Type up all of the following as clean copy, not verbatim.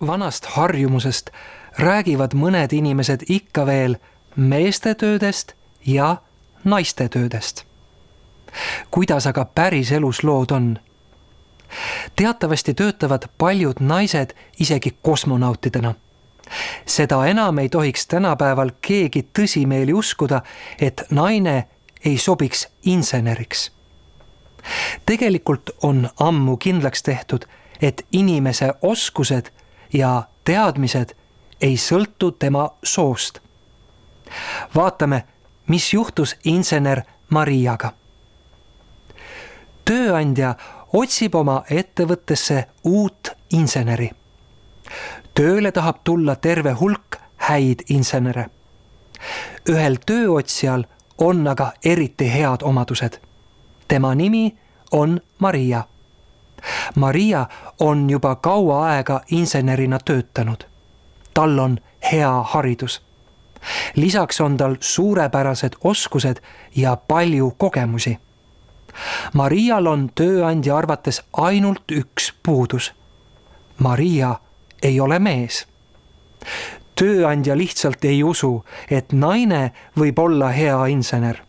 vanast harjumusest räägivad mõned inimesed ikka veel meeste töödest ja naiste töödest. Kuidas aga päris elus lood on? Teatavasti töötavad paljud naised isegi kosmonautidena. Seda enam ei tohiks tänapäeval keegi tõsimeeli uskuda, et naine ei sobiks inseneriks. Tegelikult on ammu kindlaks tehtud, et inimese oskused ja teadmised ei sõltu tema soost. Vaatame, mis juhtus insener Mariaga. Tööandja otsib oma ettevõttesse uut inseneri. Tööle tahab tulla terve hulk häid insenere. Ühel tööotsijal on aga eriti head omadused. Tema nimi on Maria. Maria on juba kaua aega insenerina töötanud. Tal on hea haridus. Lisaks on tal suurepärased oskused ja palju kogemusi. Marial on tööandja arvates ainult üks puudus. Maria ei ole mees. Tööandja lihtsalt ei usu, et naine võib olla hea insener.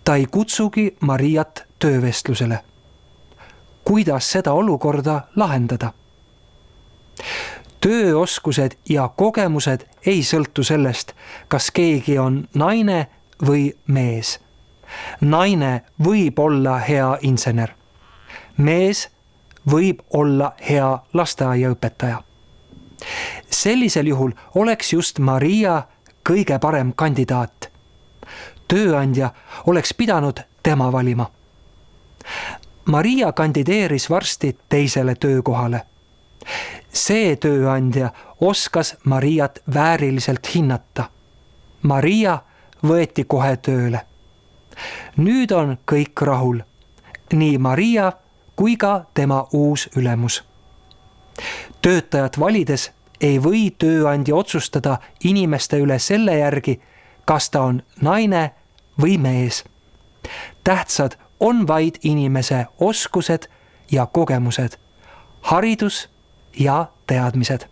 Ta ei kutsugi Mariat töövestlusele. Kuidas seda olukorda lahendada? Tööoskused ja kogemused ei sõltu sellest, kas keegi on naine või mees. Naine võib olla hea insener. Mees võib olla hea lasteaiaõpetaja. Sellisel juhul oleks just Maria kõige parem kandidaat. Tööandja oleks pidanud tema valima. Maria kandideeris varsti teisele töökohale. See tööandja oskas Mariat vääriliselt hinnata. Maria võeti kohe tööle. Nüüd on kõik rahul. Nii Maria kui ka tema uus ülemus. Töötajat valides ei või tööandja otsustada inimeste üle selle järgi, kas ta on naine või mees. Tähtsad on vaid inimese oskused ja kogemused, haridus ja teadmised.